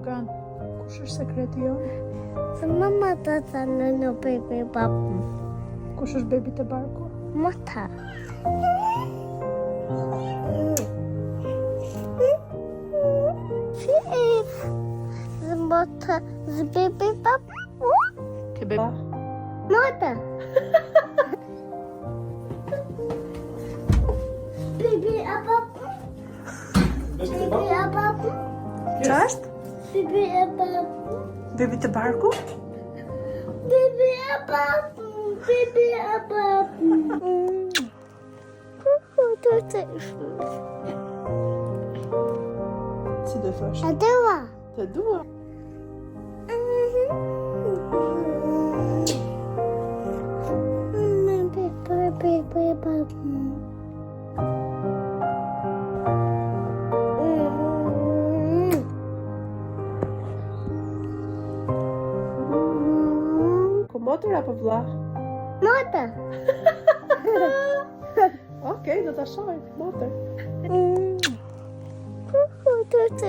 Logan, kush është sekreti jonë? Se mama të thënë në baby papu. Kush është bebi të barku? Mota. Se mota, se baby papu. Ke bebi? Mota. Baby a papu. Baby a papu. Qa është? Baby a papu. Bebi të barku? Baby a papu. Baby a papu. Të të Si dhe thash? A dua. Të dua. Baby papu. Ku motër apo vlla? Mota. Okej, do ta shoh, motër. Të të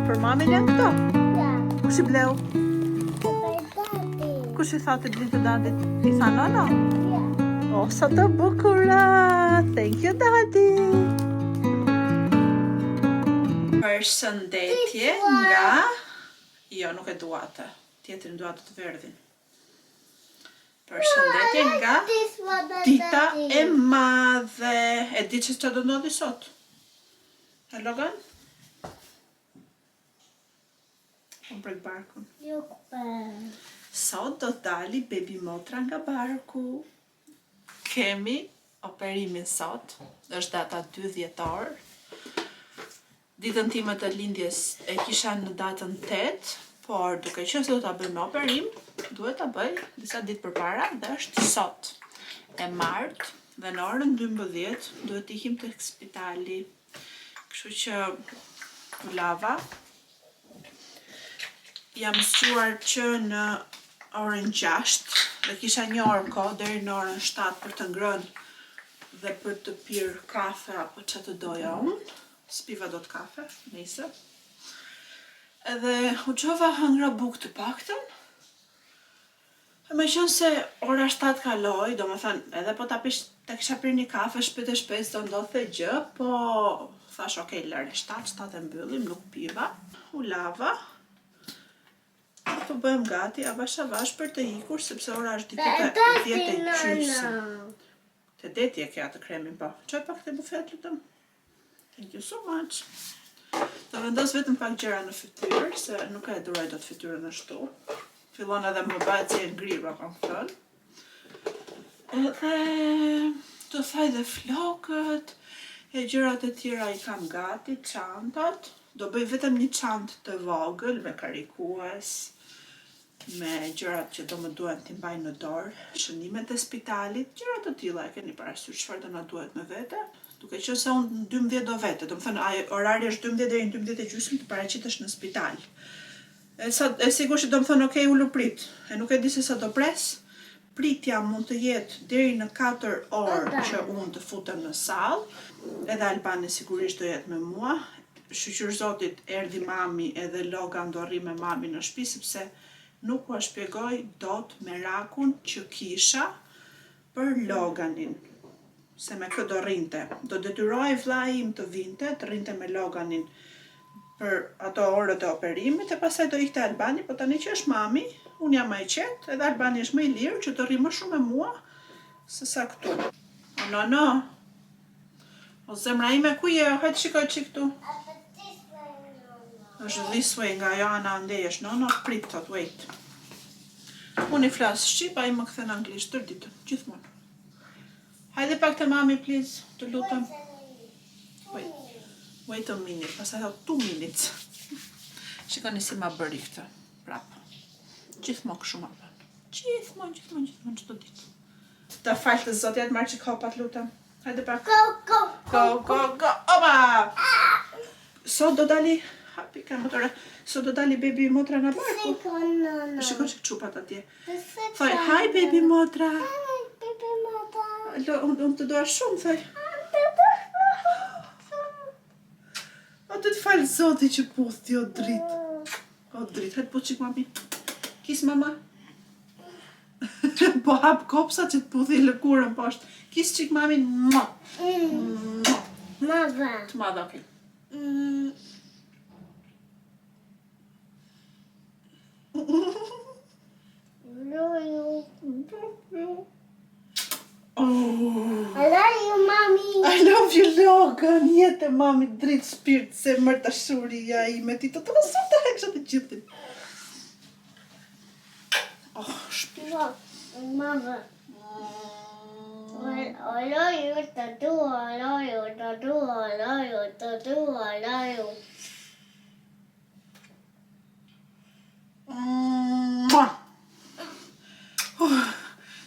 Për mamin janë këto? Ja. Kush i bleu? Dati. Kush i tha të blin të dadit? I tha nono? Ja. Oh, sa të bukura! Thank you, daddy! Përshëndetje nga... Jo, nuk e dua atë. Tjetrin dua të verdhin. Përshëndetje nga dita e madhe. E di që do ndodhi sot? E Logan? Unë prek barkun. Juk për. Sot do dali baby motra nga barku. Kemi operimin sot. Është data 2 dhjetor. Ditën time të lindjes e kisha në datën 8, por duke qenë se do ta bëjmë operim, duhet ta bëj disa ditë përpara dhe është sot. E martë dhe në orën 12 duhet ikim tek spitali. Kështu që u lava. Jam zgjuar që në orën 6 dhe kisha një orë kohë deri në orën 7 për të ngrënë dhe për të pirë kafe apo që të doja unë. Spiva do të kafe, nesër. Edhe u qova hëngra bukë të paktën. E me qënë se ora 7 kaloi, do me thënë, edhe po ta kisha pirë një kafe shpejt e shpejt do ndodhte gjë, po thash okej, lëre 7 e mbyllim, nuk piva. U lava. Po bëhem gati, avash për të ikur, sepse ora është diku te 10:30. Te deti e ke atë kremin, po. Qoj pak të bufet, lutëm. Thank you so much. Do vendos vetëm pak gjëra në fytyrë, se nuk e duroj dot fytyrën ashtu. Fillon edhe më bëhet si e ngrirë, kam thënë. Edhe do thaj dhe flokët, e gjërat e tjera i kam gati, çantat. Do bëj vetëm një çantë të vogël me karikues, me gjërat që do më duhet t'i mbaj në dorë, shënimet e spitalit, gjërat të tilla e keni parasysh çfarë do na duhet me vete. Duke qenë se unë 12 do vete, do më thënë orari është 12 deri në 12:30 të paraqitesh në spital. E sigur që do më thënë okej, ullu prit, e nuk e di se sa do pres, pritja mund të jetë deri në 4 orë që unë të futem në sallë, edhe Albani sigurisht do jetë me mua, shqyr zotit erdhi mami edhe Logan do rri me mami në shtëpi, sepse nuk po shpjegoj dot merakun që kisha për Loganin. Se me këtë do rrinte. Do detyroj vllai im të vinte, të rrinte me Loganin për ato orët e operimit, e pastaj do ikte Albani, po tani që është mami, unë jam më e qetë, edhe Albani është më i lirë që të rri më shumë me mua se sa këtu. O, no. O, zemra ime, ku je? Hajtë shikoj që këtu. Është this way nga jo ana ndejesh, no, prit thot, wait. Unë i flas shqip, ai më kthen anglisht tërë ditën, gjithmonë. Hajde pak te mami, please, të lutem. Wait a minute, pastaj thot 2 minutes. Shikoni si ma bëri këtë, prapë. Gjithmonë kështu ma bën. Gjithmonë çdo ditë. Ta fal të zotja të marrë që kopat, lutem. Hajde pak. Go. Opa! Sot do dali, hapi ka motora. Sot do dali baby motra në barku. Shikoj që çupat atje. Thoj, hi baby motra. Unë të doa shumë, thoj. O të falë zoti që puthi, o dritë. O dritë, hajtë puth qik mami. Kis mama. Po hap kopsa që të puthi lëkurën poshtë. Kis qik mami. Mama. Të madha, okej. I love you, mommy. I love you, Logan. Jetë mami dritë shpirt se mërë të shuria ime ti të të nësur të hekësha të gjithin. Oh, shpirt. Mama. I love you, Tatu. I love you, Tatu. I love you, Tatu. I love you.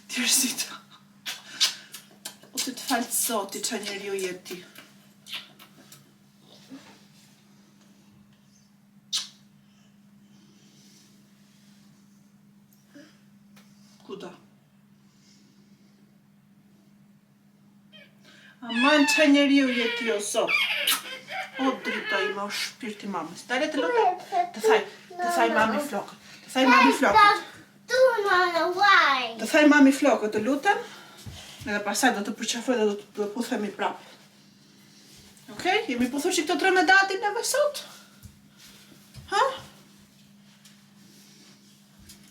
Tjerësita. O të falë zoti që njeri u jetë ti. Kuda? Aman që njeri u jetë ti o zot. O drita ima o shpirti mamës. Dale të lutem. Të thaj mami flokët. Të thaj mami flokët. Të thaj mami flokët të lutem. Edhe pasaj do të përqafoj dhe do të puthemi prapë. Okej? Jemi puthu që këtë 3 me datin neve sot? Ha?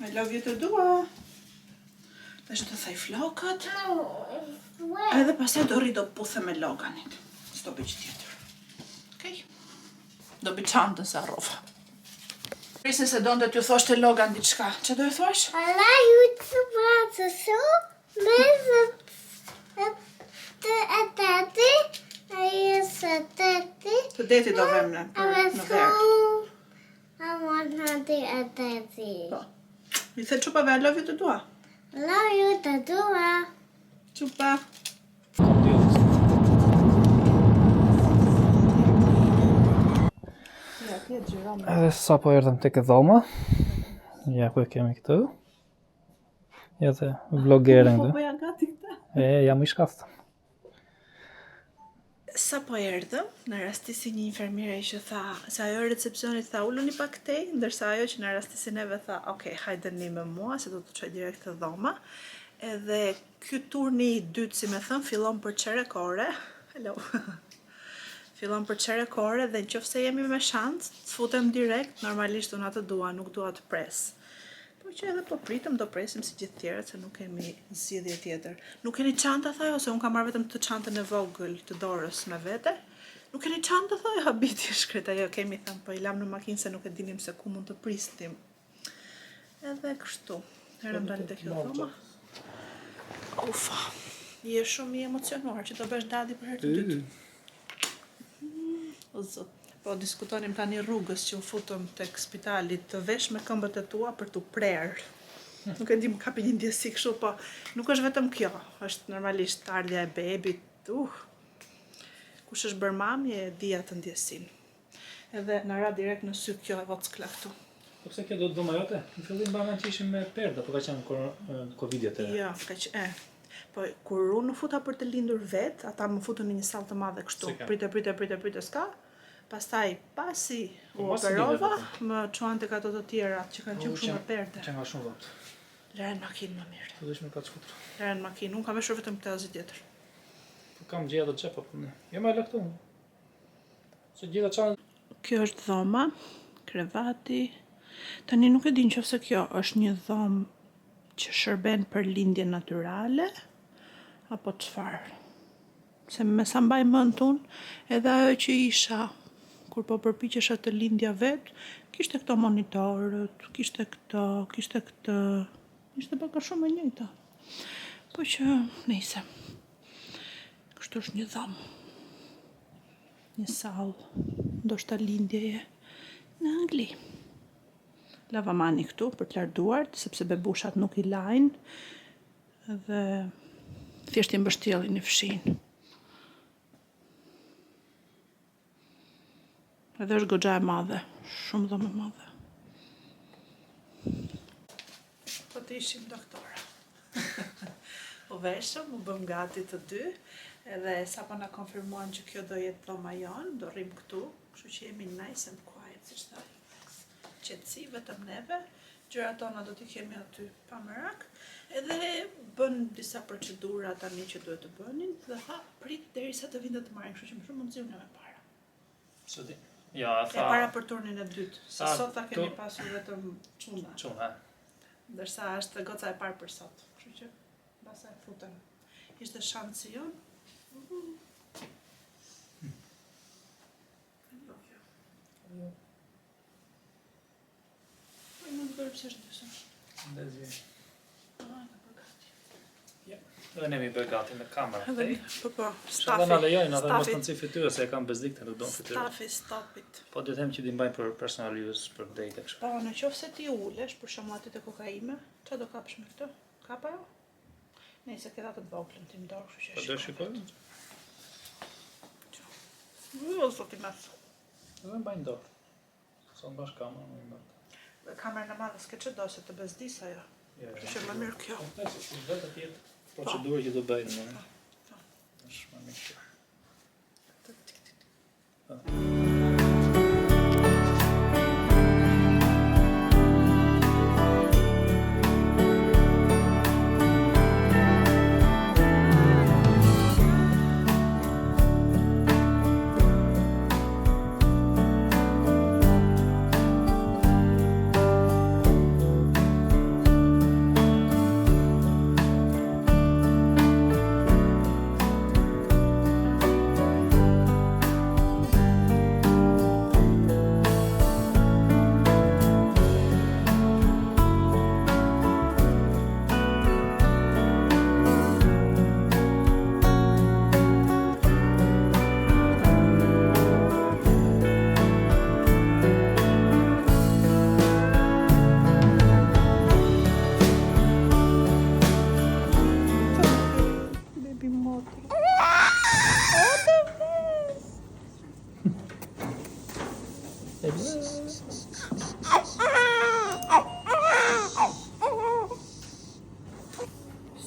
I love you të dua. Dhe që të thaj flokët. Edhe pasaj do rri do puthe me Loganit. S'do bëj që tjetër. Okej? Do bëj çantën se arrova. Prisni se donë të t'ju thoshte Logan diçka. Që do e thosh? I love you too much. So, Të deti do vem në verë. I want Tati and Tati. Po. Mi the qupave, I love you të dua. I love you, Tatua. Qupa. Edhe sa po erdhëm tek e dhoma. Ja ku e kemi këtu. Ja dhe vlogerën Po këtu. bëja gati këta. Jam i shkaftë. Sa po erdhëm, në rastisi një infermiere që tha, se ajo recepcionit tha ulluni pak tej, ndërsa ajo që në rastisi neve tha, okay, hajdeni me mua, se do të çoj direkt të dhoma. Edhe ky turni i dytë, si me thënë, fillon për çerekore. Hello. Fillon për çerekore dhe nëse jemi me shans, të futem direkt, normalisht unë atë dua, nuk dua të pres. Po që edhe po pritëm, do presim si gjithë tjerët, se nuk kemi zgjidhje tjetër. Nuk keni çanta, thaj, ose unë kam marrë vetëm të çantën e vogël të dorës me vete. Nuk keni çanta, thaj, habiti shkret, ajo kemi thënë, po i lam në makinë se nuk e dinim se ku mund të pristim. Edhe kështu, herëm dalë të kjo thoma. Ufa, je shumë i emocionuar që të bësh dadi për herë të dytë. O zot. Po diskutonim tani rrugës që u futëm tek spitali të vesh me këmbët e tua për t'u prerë. Nuk e di, më kapi një ndjesi kështu, po nuk është vetëm kjo, është normalisht ardhja e bebit. Kush është bërë mami e di atë ndjesin. Edhe na ra direkt në sy kjo e vockla këtu. Po pse kjo do të dhoma jote? Në fillim mbanë që ishim me perda, po ka qenë Covid-it. Jo, ka që Po kur unë futa për të lindur vet, ata më futën në një sallë të madhe kështu. Prite s'ka. Pastaj, pasi u operova, më çuan tek ato të tjera që kanë qenë shumë me perde. Që nga shumë vot. Lërën makinë më mirë. Të dush me ka skutur. Lërën makinë, unë kam veshur vetëm këtë asgjë tjetër. Po kam gjeja të xhepa po ne. Jo më lë këtu. Se gjitha çan. Kjo është dhoma, krevati, Tani nuk e din nëse kjo është një dhomë që shërben për lindje natyrale apo çfarë. Se me sa mbaj mend unë, edhe ajo që isha kur po përpiqesha të lindja vet, kishte këto monitorët, kishte këto, kishte këtë, ishte baka shumë e njëjta. Po që nejse. Kështu është një dhomë. Një sallë, ndoshta lindjeje në Angli. Lavamani këtu për të larduart, sepse bebushat nuk i lajnë dhe thjesht i mbështjellin i fshin. Edhe është goxha e madhe, shumë dhomë e madhe. Po të ishim doktora. U veshëm, u bëm gati të dy, edhe sapo na konfirmuan që kjo do jetë dhoma jonë, do rrim këtu, kështu që jemi nice and quiet, siç thaj. Qetësi vetëm neve, gjërat tona do t'i kemi aty pa merak, edhe bën disa procedura tani që duhet të bënin, dhe tha prit derisa të vinte të marrin, kështu që më shumë mundësi unë me para. Sodi. Ja, E para për turnin e dytë, se sot ta kemi pasur vetëm çuna. Çuna. Ndërsa është goca e parë për sot, kështu që mbasa e futën. Ishte shansi jon. Mund të bërë pse është dyshëm. Ndezi. Ka përgati. Edhe ne mi bëj gati me kamerë. Po, Shalla na lejojnë, edhe mos të nxi fytyrë se e kam bezdik të nuk do fytyrë. Stafi stopit. Po do të them që di mbajnë për personal use, për date kështu. Po, në qoftë se ti ulesh për shembull aty te kokaime, çfarë do kapsh me këtë? Kap ajo? Nëse ke atë të voglën ti më dorë, kështu që. Po do shikoj. U zoti mas. Edhe mbajnë dorë. Son bash kamerën më mbaj. Kamerën e madhe s'ke çdo se të bezdis ajo. Kështu që më mirë kjo. Vetë tjetër procedurë që do bëjnë më. Është më mirë.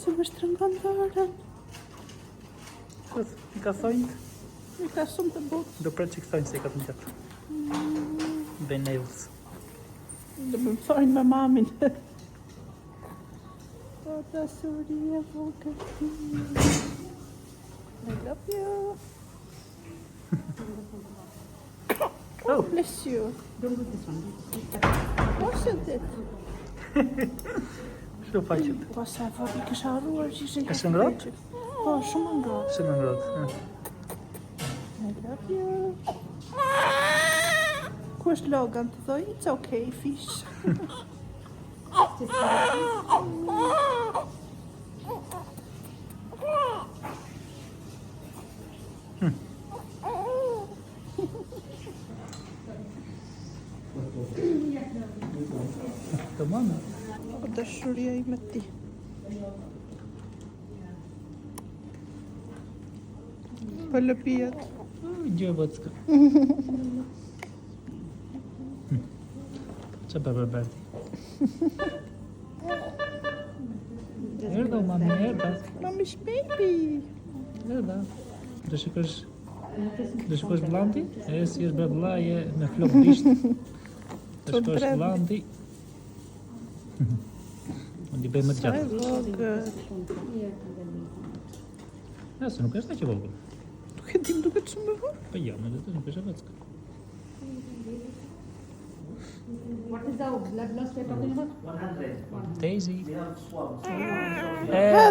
Se më shtrëngon dorën. I ka thonjë? I ka shumë të butë. Do pret që thonjë se i ka të njëtë. Benevës. Do më thonjë me mamin. O dasuria vogël. I love you. Oh, bless you. Wasn't it? Shumë faqet. Po sa vogël kisha harruar që ishte. Ka shumë ngrohtë? Po, shumë ngrohtë. Shumë ngrohtë. I love you. Ku është Logan të thoj? It's okay, fish. Tamam mı? O dashuria ime ti. Pëllëpijet. Gjë bëcka. Që për Berti? Erdha o mami, erdha. Mamish baby. Erdha. Do shikosh Blanti? E si është bre vllaje me flok disht. Do shikosh Blanti. Unë i bëj më të Sa e gjatë. vogël. Ja, se nuk është aq e vogël. Nuk e dim duket shumë e vogël. Po ja, më duhet nuk është e vogël. What is the blood loss we're talking about? 100. Daisy. We have swabs.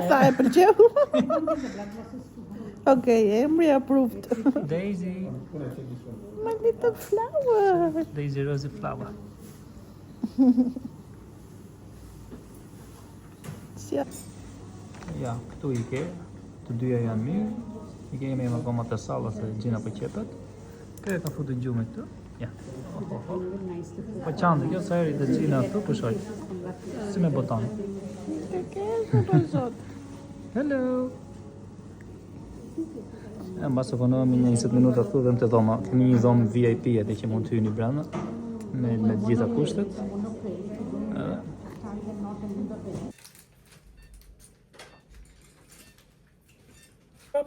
Tha e pëlqeu. The blood loss is 200. Okay, Emri approved. Daisy. My little flower. Daisy Rosy Flower. Ja, këtu i ke. Të dyja janë mirë. I kemi akoma të salla se gjina për qepet. Kjo e ka futur gjume këtu. Ja. Po qande, kjo sa eri të gjina këtu pushoj. Si me boton. Hello. E mbas të konohemi një 20 minuta këtu dhe më të dhoma. Kemi një dhomë VIP edhe që mund të hyni brenda me të gjitha kushtet.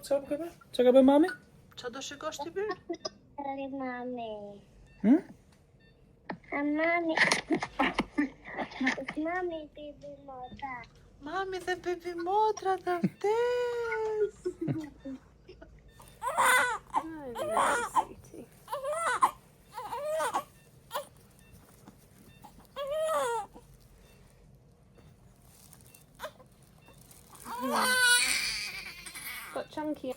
Çka ka bë mami? Qa do shikosh ti bir? Mami. Hm? Mami. Mami baby moda. Mami dhe bebi motra të vdes. Got chunky.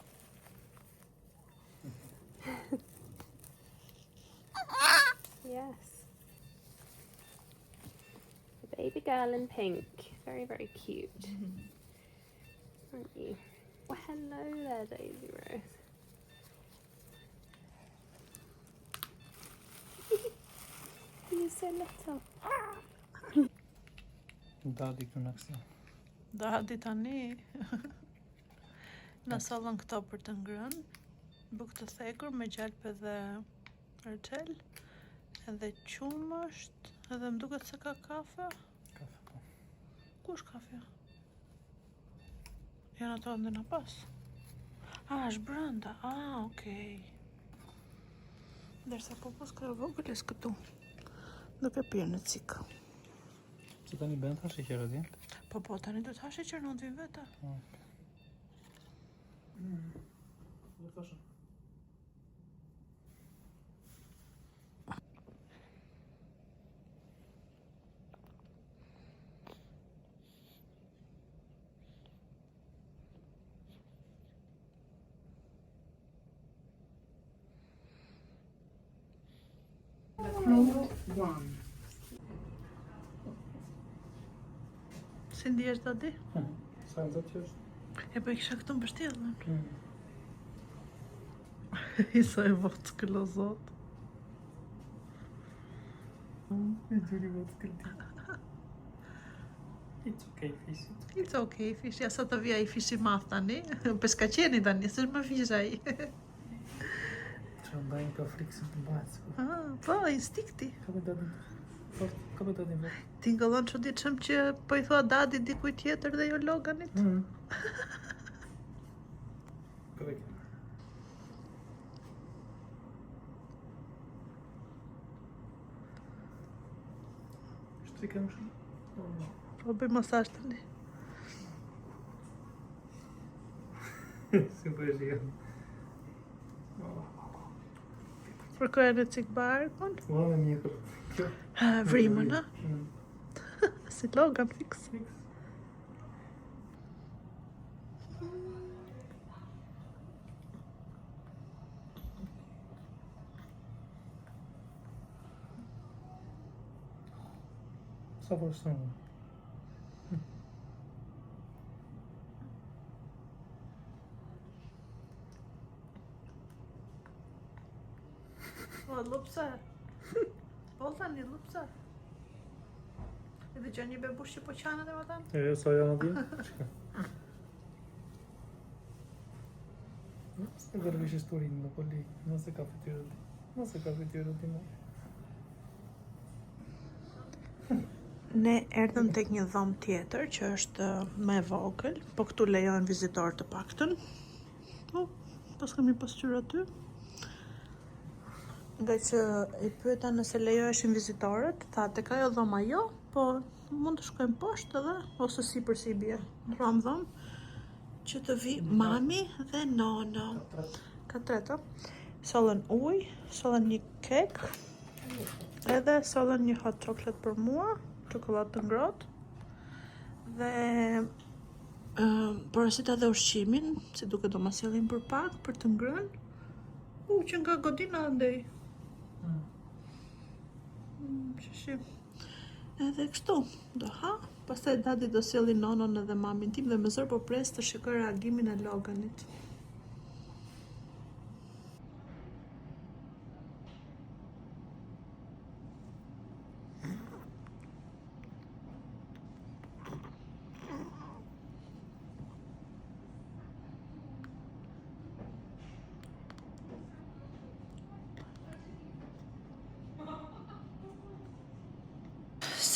Yes. A baby girl in pink. Very, very cute. Aren't you? Well, hello there, Daisy Rose. You're so little. Dadi këtu në kësa. Dadi tani. Na sollën këto për të ngrënë. Bukë të thekur me gjalp edhe rëçel. Edhe qumë është. Edhe më duket se ka kafe. Kafe po. Ku është kafe? Janë ato ndë në pas. Është brenda. Okej. Derisa po ka vogëles këtu. Duke pirë në cikë. Që tani bën tha sheqer atje? Po tani do të ha sheqer në ndvin vete. Do thashë. Si ndihesh Dadi? Sa në të qështë? E po I kisha këtu mbështjellën. I sa e votë këllo zot. I gjuri vëtë këllti. It's okay, fish. It's okay, fish. Ja sa të vija I fish I math tani. Peska qeni tani, s'është më fish ai. Që ndajnë ka frikë të mbajtë. Po, instikti. Ka me dadin fort, ka me dadin vetë. Ti ngëllon që diçëm që po I thua Dadi dikuj tjetër dhe jo Loganit. Ka vekë. Shtrika më shumë? Po bëj masazh tani. Si po e shikon. Përkoja në cikë barkon. Ma me mjekër. Kjo. Vrimën, ha? Si Logan fix. Sa forsënë? O, lupse. O, tani, lupse. I dhe gjë një bebush që po qanë dhe më tanë? E, sa janë atje? Shka. Se dërvish historinë në poli, nëse ka fytyrë ti. Nëse ka fytyrë ti më. Ne erdhëm tek një dhomë tjetër që është më e vogël, po këtu lejohen vizitorë të paktën. Po, pas kemi pasqyrë aty. Nga që I pyeta nëse lejoheshin vizitorët, tha tek ajo dhoma jo, po mund të shkojmë poshtë edhe, ose sipër si bie. Ram dhomë që të vi mami dhe nono. Ka tretë. Sollën ujë, sollën një kek, Edhe sollën një hot chocolate për mua, çokoladë të ngrohtë. Dhe porosita dhe ushqimin, si duket do ma sjellin për pak për të ngrënë. Që nga godina andej. Shishi. Edhe kështu, do ha. Pastaj dadi do sjellin nonon edhe mamin tim dhe me zor po pres të shikoj reagimin e Loganit.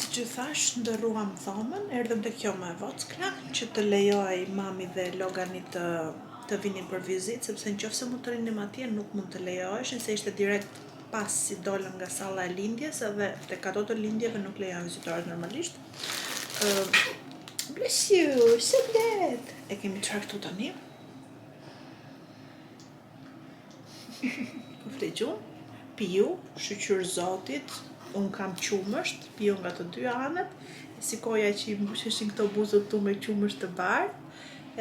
Që thash, ndërruam dhomën, erdhëm te kjo me vockla, që të lejoj mami dhe Logani të vinin për vizitë, sepse nëse mund të rinim atje nuk mund të lejoheshin, se ishte direkt pas si dolën nga salla e lindjes, edhe tek ato të lindjeve nuk lejohen vizitorët normalisht. Bless you, so glad! E kemi çfarë këtu tani? Po flegjun, piu, shqyr zotit. Unë kam qumësht, pio nga të dy anët, si koja që i mbusheshin këto buzët tu me qumësht të bardh,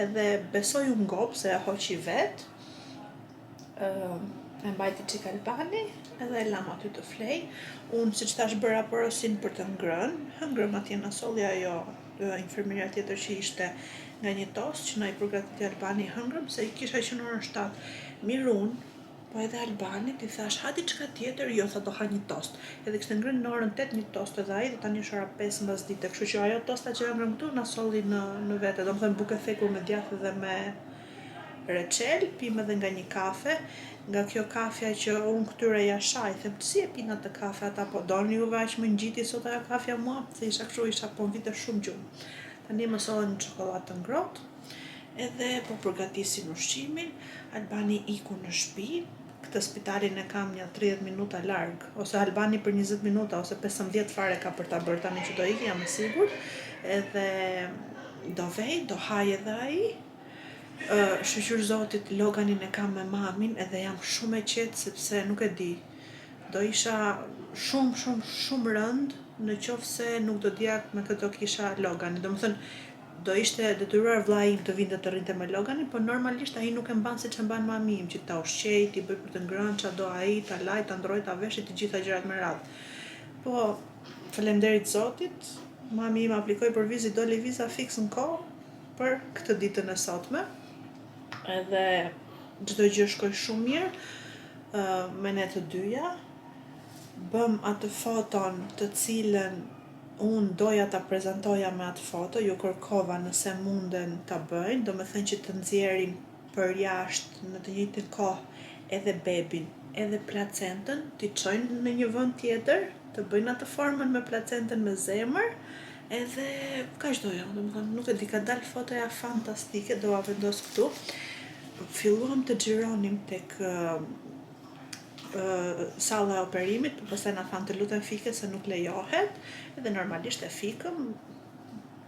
edhe besoj unë ngop se e hoqi vet, e mbajti çik Albani, edhe e lam aty të flej. Unë siç thash bëra porosin për të ngrënë, hëngrëm atje na solli ajo infermieria tjetër që ishte nga një tost që na i përgatiti Albani hëngrëm, se i kisha që në orën 7. Mirë unë, po edhe Albanit i thash, ha diçka tjetër, jo, tha do ha një tost. Edhe kishte ngrënë në orën 8 një tost edhe ai, dhe tani është ora 5 mbasdite. Kështu që ajo tosta që ngrëm këtu na solli në vete. Domethënë buke thekur me djathë dhe me reçel, pim edhe nga një kafe. Nga kjo kafja që unë këtyre ja shaj, them si e pina të kafe ata, po doni juve aq më ngjiti sot ajo kafja mua, se isha kështu, isha po vite shumë gjumë. Tani më sollën një çokoladë të ngrohtë, edhe po përgatisin ushqimin. Albani iku në shtëpi. Këtë spitalin e kam një 30 minuta larg, ose Albani për 20 minuta, ose 15 fare ka për ta bërë tani që do iki, jam e sigurt. Edhe do vej, do haj edhe ai. Shqyr zotit, Loganin e kam me mamin, edhe jam shumë e qetë sepse nuk e di. Do isha shumë rënd në qoftë se nuk do dija me këtë do kisha Loganin. Domethënë do ishte detyruar vllai im të vinte të rrinte me Loganin, por normalisht ai nuk e mban siç e mban mami im, që ta ushqej, t'i bëj për të ngrënë, çado ai, ta laj, ta ndroj, ta veshi të gjitha gjërat me radhë. Po, faleminderit Zotit, mami im aplikoi për vizë, doli viza fiks në kohë për këtë ditën e sotme. Edhe çdo gjë shkoi shumë mirë me ne të dyja. Bëm atë foton të cilën unë doja ta prezantoja me atë foto, ju kërkova nëse munden ta bëjnë, do me thënë që të nxjerrin për jashtë në të njëjtën kohë edhe bebin, edhe placentën, t'i çojnë në një vend tjetër, të bëjnë atë formën me placentën me zemër, edhe kaq doja, domethënë nuk e di, ka dalë fotoja fantastike, dova vendos këtu. Filluam të xhironim tek salla e operimit, por pastaj na thanë të lutem fike se nuk lejohet, edhe normalisht e fikëm,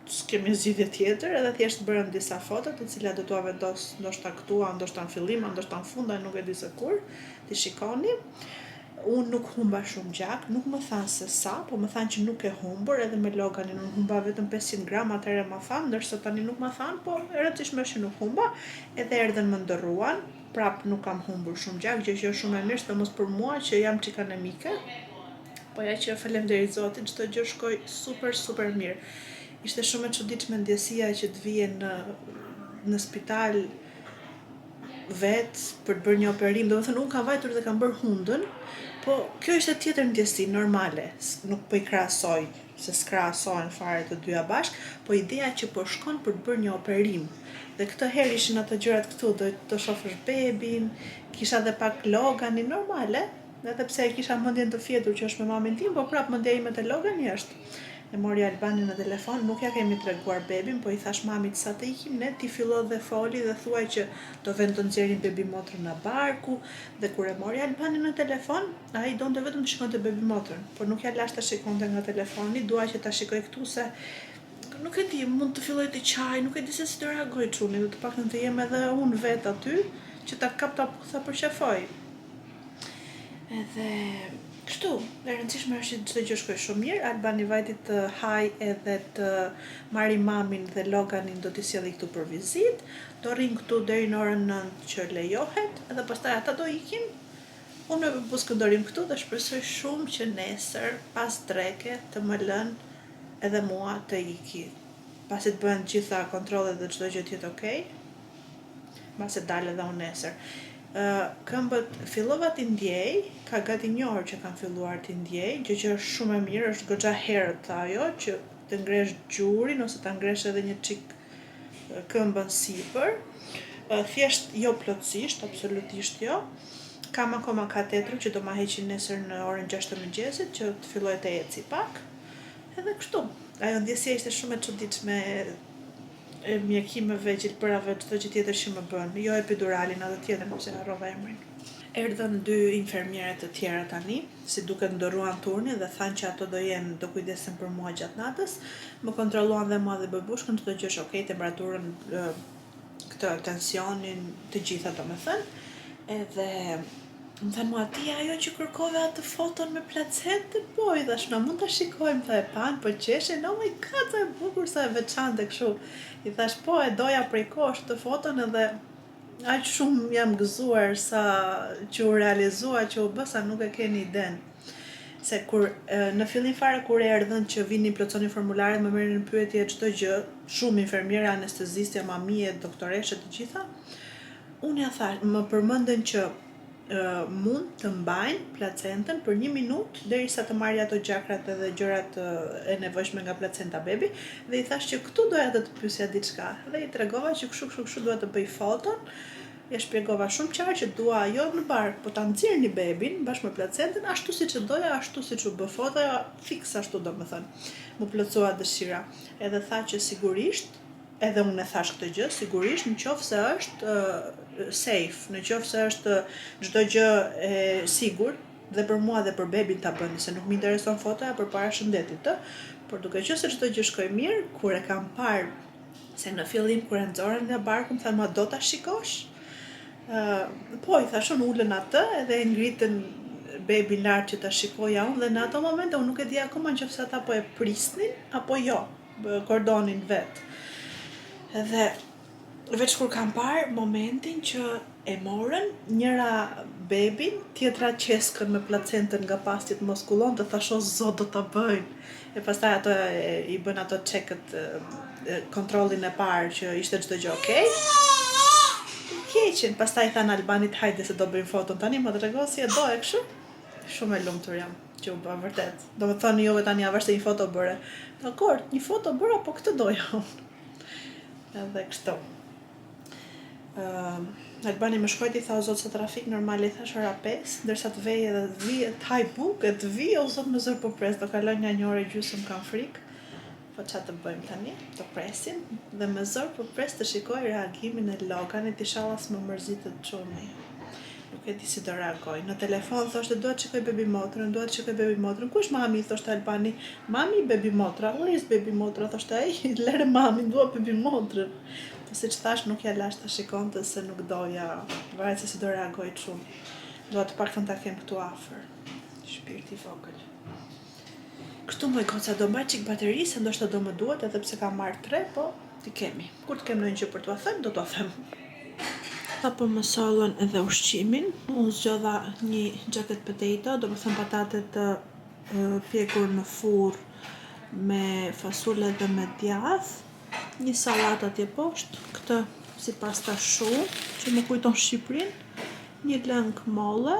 s'kemi zgjidhje tjetër, edhe thjesht bërëm disa foto, të cilat do t'ua vendos ndoshta këtu, ndoshta në fillim, ndoshta në fund, nuk e di se kur, ti shikoni. Unë nuk humba shumë gjak, nuk më thanë se sa, po më thanë që nuk e humbur, edhe me Loganin unë humba vetëm 500 gram, atëherë ma thanë, ndërsa tani nuk ma thanë, po e rëndësishme është që nuk humba, edhe erdhen më ndërruan, prap nuk kam humbur shumë gjak, gjë që është shumë e mirë, sidomos për mua që jam çik anemike. Po ja që faleminderit Zotit, çdo gjë shkoi super mirë. Ishte shumë e çuditshme ndjesia që të vije në spital vet për të bërë një operim. Domethënë unë kam vajtur dhe kam bërë hundën, po kjo ishte tjetër ndjesi normale. Nuk po i krahasoj, se s'krahasohen fare të dyja bashk, po ideja që po shkon për të bërë një operim. Dhe këtë herë ishin ato gjërat këtu, do të shohësh bebin, kisha edhe pak Loganin normale, edhe pse e kisha mendjen të fjetur që është me mamin tim, po prap mendja ime te Logani është. E mori Albanin në telefon, nuk ja kemi treguar bebin, po i thash mamit sa të ikim ne, ti fillo dhe foli dhe thuaj që do vend të nxjerrin bebi motrën në barku, dhe kur e mori Albanin në telefon, ai donte vetëm të shikonte bebi motrën, por nuk ja lash ta shikonte nga telefoni, dua që ta shikoj këtu se nuk e di, mund të filloj të qaj, nuk e di se si të reagoj çuni, do të paktën të jem edhe unë vet aty, që ta kap ta putha për qefoj. Edhe kështu, e rëndësishme është që çdo gjë shkoj shumë mirë. Albani vajti të haj edhe të marri mamin dhe Loganin do t'i sjelli këtu për vizitë. Do rrin këtu deri në orën 9 që lejohet, edhe pastaj ata do ikin. Unë me Bubus këndorim këtu dhe shpresoj shumë që nesër pas dreke të më lënë edhe mua të iki. Pasi të bëhen gjitha kontrollet dhe çdo gjë të jetë okej. Mbase dalë edhe unë nesër. Këmbët fillova t'i ndjej, ka gati 1 orë që kam filluar t'i ndjej, gjë që është shumë e mirë, është goxha herët ajo që të ngresh gjurin ose ta ngresh edhe një çik këmbën sipër. Thjesht jo plotësisht, absolutisht jo. Kam akoma katetrin që do ma heqin nesër në orën 6 të mëngjesit që të filloj të eci pak. Edhe kështu. Ajo ndjesja ishte shumë e çuditshme e mjekimeve, gjilpërave, çdo gjë tjetër që më bën, jo epiduralin, atë tjetër, nëse harrova emrin. Erdhën 2 infermiere të tjera tani, si duket ndërruan turnin dhe thanë që ato do kujdesen për mua gjatë natës. Më kontrolluan dhe mua dhe Bebushkën, çdo gjë është okej, temperaturën, këtë tensionin, të gjitha domethënë. Edhe më thënë mua, ti ajo që kërkove atë foton me placentë? Po, i thash, na mund ta shikojmë, tha e pan, po qeshen, oh my god, sa e bukur, sa e veçantë kështu. I thash, po, e doja prej kohësh të foton edhe aq shumë jam gëzuar sa që u realizua, që u bë, sa nuk e keni iden. Se kur në fillim fare kur erdhën që vinin plotsonin formularet, më merrin në pyetje çdo gjë, shumë infermiera, anestezistja, mamie, doktoreshe të gjitha. Unë ja thash, më përmendën që mund të mbajnë placentën për 1 minutë derisa të marrë ato gjakrat edhe gjërat e nevojshme nga placenta bebi, dhe i thash që këtu doja të pyesja diçka. Dhe i tregova që kështu dua të bëj foton. Ja shpjegova shumë qartë që dua jo në bark, po ta nxirrni bebin bashkë me placentën ashtu siç e doja, ashtu siç u bë fotoja, fiks ashtu domethënë. Mu plotësua dëshira. Edhe tha që sigurisht, edhe unë e thash këtë gjë, sigurisht në qoftë se është safe, në qoftë se është çdo gjë e sigurt dhe për mua dhe për bebin ta bëni, se nuk më intereson fotoja përpara shëndetit, por duke qenë se çdo gjë shkoi mirë, kur e kam parë se në fillim kur e nxorën nga barku, më thanë, "Ma do ta shikosh?" Po, i thash, unë ulën atë edhe e ngritën bebin lart që ta shikoja unë, dhe në ato momente unë nuk e di akoma nëse ata po e prisnin apo jo, kordonin vet. Edhe veç kur kam parë momentin që e morën, njëra bebin, tjetra qeskën me placentën nga pastjet moskullon, të thash, o zot, do ta bëjnë. E pastaj ato i bën ato çekët, kontrollin e parë që ishte çdo gjë okej. Keqen, pastaj than Albanit, hajde se do bëjmë foton tani, më trego si e do e kështu. Shumë e lumtur jam që u bë vërtet. Domethënë jo tani avash se një foto bëre. Dakor, një foto bëra, po këtë doja unë. Edhe kështu. Albani më shkoi i tha, o zot, se trafik normal, i thash ora 5, ndërsa të vej edhe të vi, të haj bukë, të vi, o zot, më zër po pres, do kaloj nga 1 orë e gjysmë, kam frikë. Po çfarë të bëjmë tani? Të presim dhe me zor po pres të shikoj reagimin e Loganit, inshallah s'më mërzitet çuni. Nuk e di si do reagoj. Në telefon thoshte dua të shikoj bebi motrën. Ku është mami? Thoshte Albani. Mami, bebi motra. Where is bebi motra? Thoshte ai, lere mami, dua bebi motrën. Po siç thash, nuk ja lash ta shikonte se nuk doja, varet se si do reagoj çuni. Dua të paktën ta kem këtu afër. Shpirti i vogël. Kështu më goca, do mbaj çik bateri, se ndoshta do më duhet, edhe pse kam marrë 3, po ti kemi. Kur të kem ndonjë gjë për t'ua thënë, do t'ua them. Apo më sollën edhe ushqimin. Unë zgjodha një jacket potato, domethënë patate të pjekur në furr me fasule dhe me djath, një sallatë atje poshtë, këtë si pasta shu, që më kujton Shqipërinë, një lëng molle,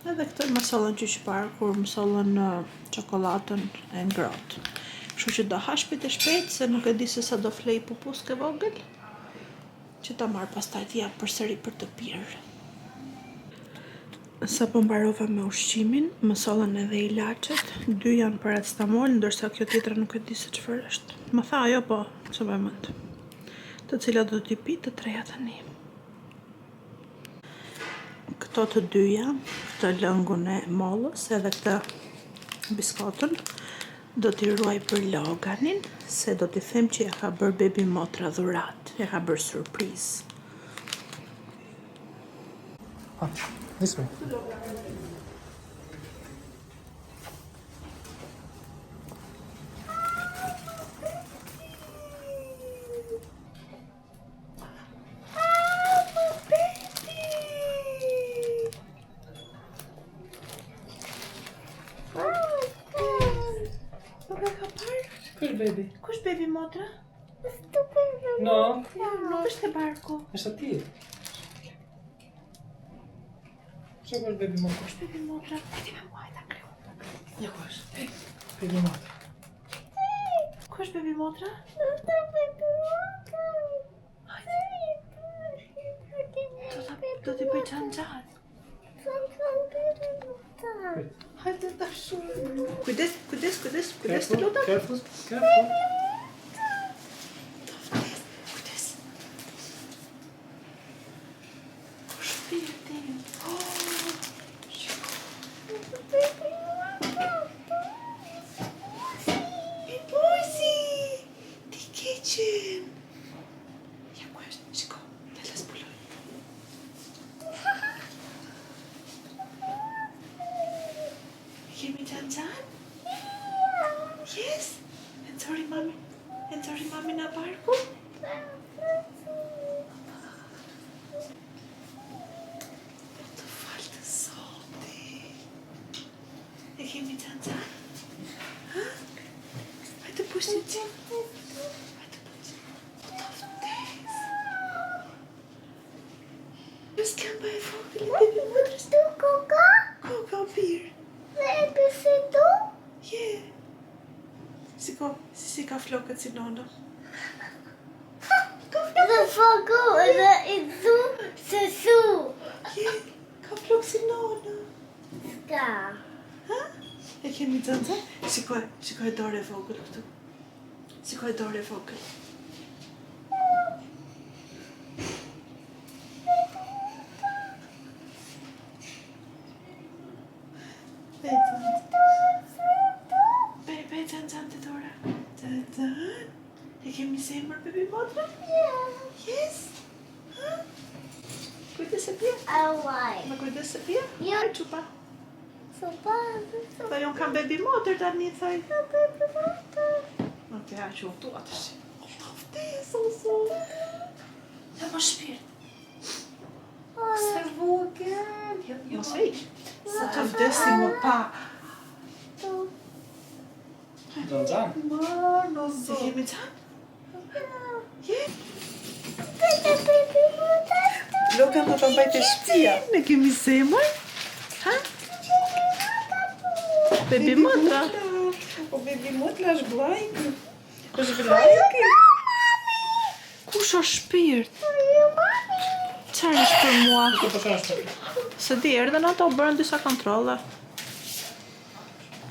edhe këtë më sollën qyqpar kur më sollën çokoladën e ngrohtë. Kështu që do ha shpejt e shpejt, se nuk e di se sa do flej pupuske vogël, që ta marr pastaj t'ja përsëri për të pirë. Sa po mbarova me ushqimin, më sollën edhe ilaçet, 2 janë paracetamol, ndërsa kjo tjetra nuk e di se çfarë është. Më tha ajo, po, ç'më e mend. Të cilat do t'i pi, të 3 tani. Këto të 2-ja, këtë lëngun e mollës edhe këtë biskotën, do t'i ruaj për Loganin, se do t'i them që ja ka bërë bebi motra dhurat, ja ka bërë surprizë. This way. your baby? Ku është baby motra? No. Nuk është e barku. Është aty. Çfarë është baby motra? Është baby motra. Ti me mua ta kreu. Ja ku është? Baby motra. Ku është baby motra? Do t'i bëj xhanxhat. Hajde tash. Kujdes të lutem. Careful. Kujdes. Ku shpirti? Pipusi! Ti keqen. Ja ku është? Shiko, le të zbuloj. Kemi xhanxhan? Yes. And sorry, mommy na barku. Të falë të zoti. E kemi xhanxhan? Ha? Hajde pushim që. Hajde pushim. Të ftes. Just këmba e vogël, baby motrës. Koka birë. Yeah. Si ka flokët si nono. Yeah, ka flokë si nono. Ha? E kemi xhanxhan? Shikoj dorë e vogël këtu. Shikoj dorë e vogël. Bëj xhanxhan të dora. Xhanxhan. E kemi zemër baby motra? Yes. Ha? Kujdes se pia? Ma kujdes se pia? Ja. Ai çupa. Po jon kam baby motër tani thoj. Ok, ha që tu atësh. Soso. Ja më shpirt. Se vogël. Mos e iq. Sa të vdesi më pa. Xhanxhan. Mano, se kemi xhan? Je? Lokan do të mbajtë shtëpia. Ne kemi zemër? Ha? Baby motra. O baby motra është vllajki. Është vllajki. Kush është shpirt? Çfarë është për mua? Po është. Se di erdhen ato, bërën disa kontrolle.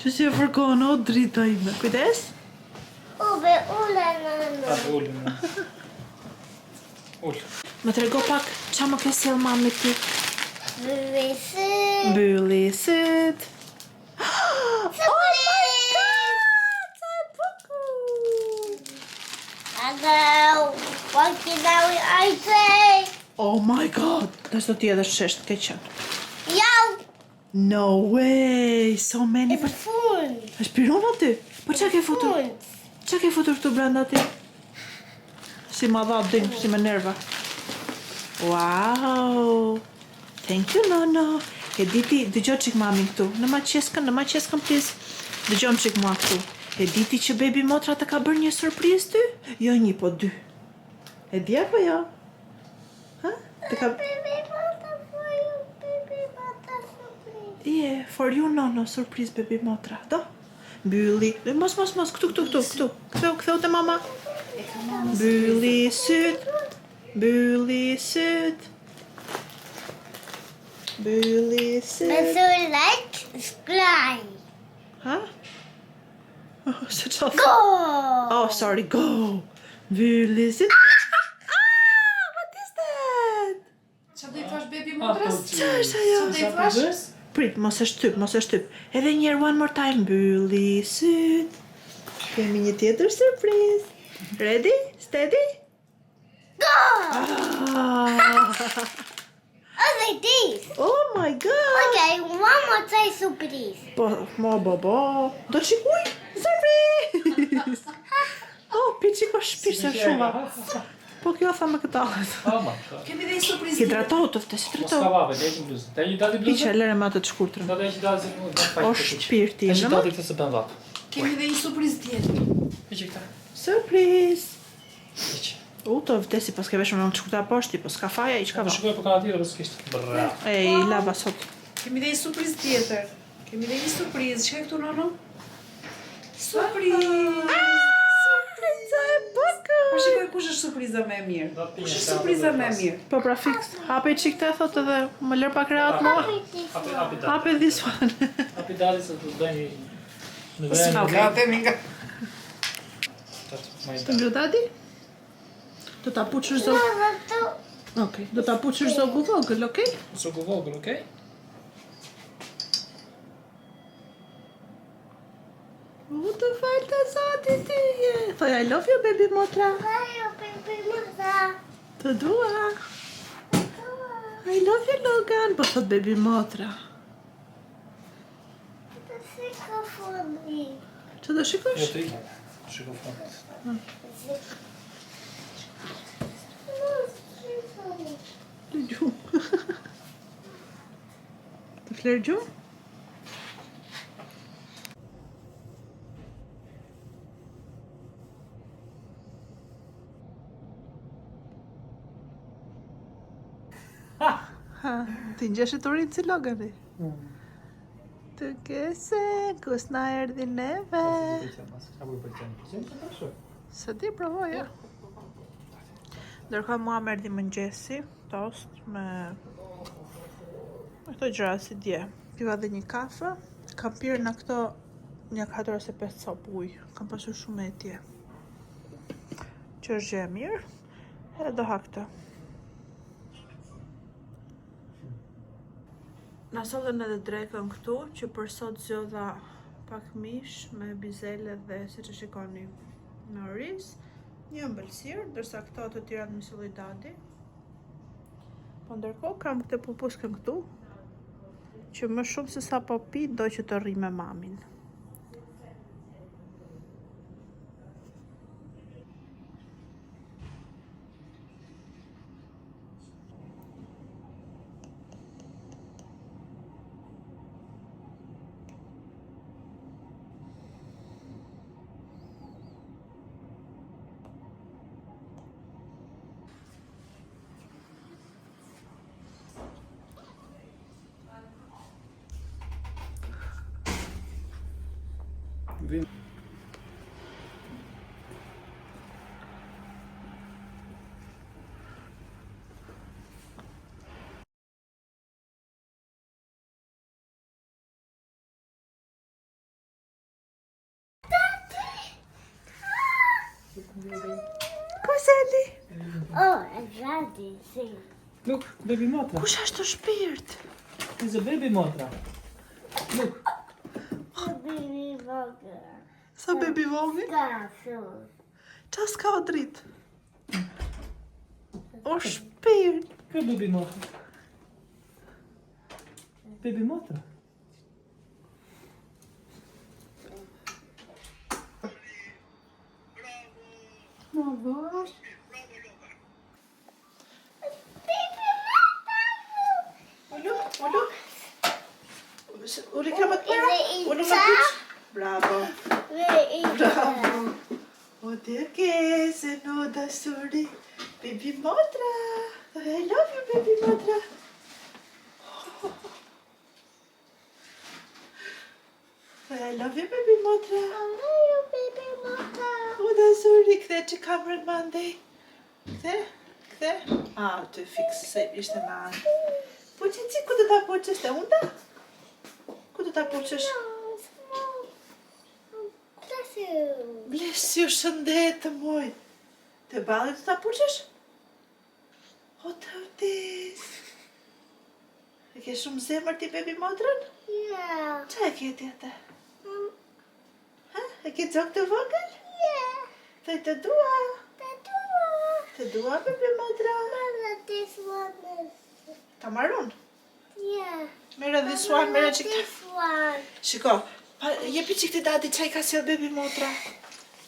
Që si e fërkohën o drita ime. Kujdes? Ul. Më trego pak qa më ke sjell mami ti. Mbylli syt. Oh my god! Tash do t'i edhe shesht ke qenë. No way! So many për... është piron aty? Po qa ke futur? Qa ke futur këtu brenda ti? Si ma dha dim, si me nerva. Wow! Thank you, Nono. E diti, dëgjo qik mamin këtu. Në ma qeskën, please. Dëgjom qik mua këtu. E diti që baby motra të ka bërë një surpriz ty? Jo një, po dy. E di apo jo? Ha? Të ka... Yeah, for you, Nono, surpriz baby motra. Do? Mbylli. Mos, këtu. Ktheu te mama. Mbylli syt. Mbylli syt. Ha? Oh, se qa thë? Oh, sorry, go. Mbylli syt. What is that? Qa do i thash baby motrës? Qa është ajo? Qa do i thash? Prit, mos e shtyp. Edhe njerë, one more time. Mbylli syt. Kemi një tjetër surpriz. Ready? Steady? Go! Oh my god! Po, bo. Do qikuj? Surpriz! Oh, piqiko shpirë se shumë. Po kjo tha me këta. Kemi dhe i surpriz. Hidratohu të ftes, hidratohu. Skavave, dajë bluzën. Dajë dati bluzën. Piqe, lere me atë të shkurtërën. Da dajë dati O shpirti, Dajë në dati këtë se bën vap. Kemi dhe i surpriz tjetër. Hiqi këta. Surpriz! Hiq. To vdesi pas ke veshur në çkuta poshti, po s'ka faja i çka Po do. shikoj po kanë tjetër s'kisht. Bravo. Ej, lava sot. Kemi dhe një surpriz tjetër. Kemi dhe një surpriz. Çka këtu nono? Surpriz! Surpriza e bukur! Po shikoj kush është surpriza më e mirë. Kush është surpriza më e mirë? Po pra fix, hape çik të thot edhe më lër pak rehat mua. Hape this one. Hapi dali se do bëni në Gatemi nga. Të ngrudati? Do ta puçësh zog. Okej, do ta puçësh zogu vogël, okej? Zogu vogël, okay? U të falë të zati ti je. Thoj, I love you, baby motra. Të dua. I love you, Logan. Po thot baby motra. Që do shikosh? Jo të ikë. Shiko fund. Të gjumë. Të flerë gjumë? Ti ngjesh të rinë si Logani. Të kese, kus na erdi neve. Se ti provoja. Ndërkohë mua më erdhi mëngjesi, tost me këto gjëra si dje. Piva dhe një kafe, kam pirë në këto një 4 ose 5 copë ujë. Kam pasur shumë etje. Që është gjë e mirë, edhe do ha këtë. Na sollën edhe drekën këtu, që për sot zgjodha pak mish me bizele dhe siç e shikoni me oriz, një ëmbëlsirë, ndërsa këto të tjerat me solli dadi. Po ndërkohë kam këtë pupuskën këtu, që më shumë se sa po pi, do që të rri me mamin. Kuseli? Ready, see. Look, baby motra. Kush është të shpirt? It's a baby motra. Look. Baby burger. Sa baby vogël? Gasos. Qa s'ka o dritë? O shpirt. Kë baby motra? Baby motra. Bravo. Ulu. Uli kramat para. Ulu mapuç. Bravo. Bravo. O te che se no da suri. Baby motra. I love you, baby motra. I love you, baby motra. O da suri, kthe që kamerën mandej. Kthe. Të fix, se ishte me anë. Po që ci, ku të ta poqës të unda? Ku të ta poqësh? Bless you, shëndetë, moj. Të bali të ta poqësh? O të vdes. E ke shumë zemër ti, baby motrën? Yeah. Qa e ke ti atë? Ha? E ke dzok të vogël? Yeah. Thoj të dua. Tatua. Të dua, baby motra. Mama, this one is. Ta marron? Yeah. Mere this one, mere qik të... This one. Shiko, jepi qik të dadi qaj ka sjell baby motra.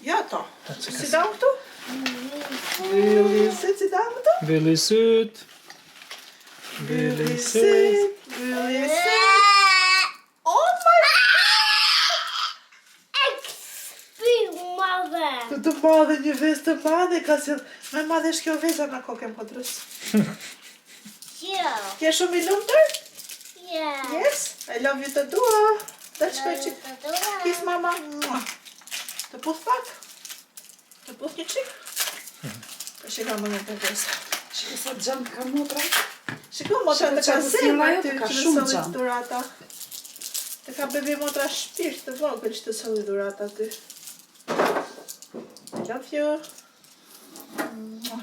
Ja to. Si dam këtu? Sit këtu? Billy suit. Billy suit. Billy suit. Oh my... Big mother. të madhe, një vezë të madhe, ka si me madhe shkjo veza në kokë motrës. Yeah. Je shumë i lumtur? Yeah. Yes, I love you të dua. Dhe shkoj qik. Dua. Kiss mama. Mua. Të puth pak? Të puth një qik? Po shika më në të vesa. Shikoj sa xham ka motra. Shiko motra të ka Shiko, sema ajo ty të ka që shumë të solli xham. durata. Të ka bebi motra shpirt të vogël që të solli durata ty. I love you. Mua.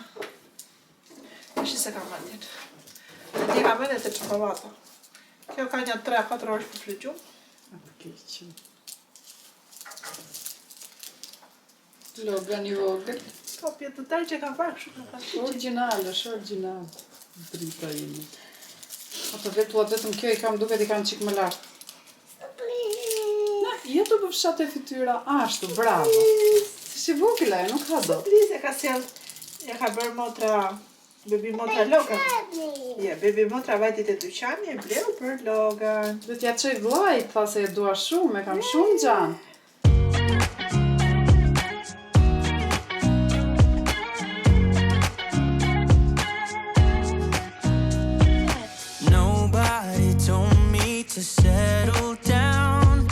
Shi se ka mandjen. Dhe ti ka mende të çokolata. Kjo ka një 3-4 orë për frigju. Apo keq. Logan i vogël. Po pjetë të tërë që ka parë kështu ka parë. Original, është original. Drita ime. Ato vetua vetëm kjo i kam duket i kam qik më lartë. Na, jetu për fshat e fytyra ashtu, bravo. Si vogël ajo, nuk ka do. Surprizë ka sjell. Ja ka bërë motra, bebi motra Logan. Ja, bebi motra vajtit e dyqani e bleu për Logan. Do t'ja çoj vllajt, tha se e dua shumë, e kam shumë xhan. Nobody told me to settle down.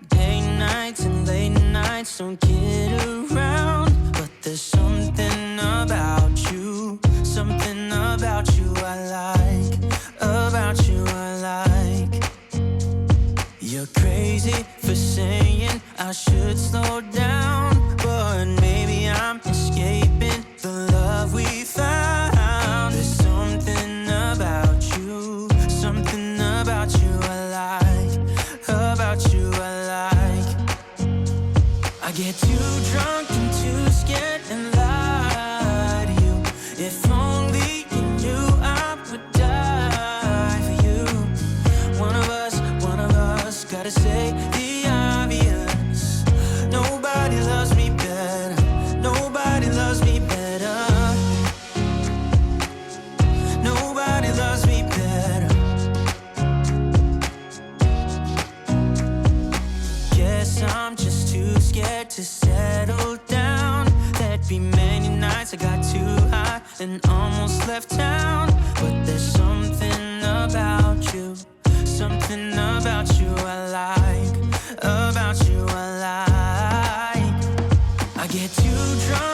Day nights and late nights don't get around. But there's something about you I like, about you I like. You're crazy for saying I should slow down, but maybe I'm escaping the love we found. There's something about you I like, about you I like. I get too drunk and too scared and lie to you. If only you knew I would die for you. One of us gotta say the obvious. Nobody loves me better. Nobody loves me better. Nobody loves me better. Guess I'm just too scared to settle down. There'd be many nights I got too high and almost left town. But there's something about you I like, about you I like. I get too drunk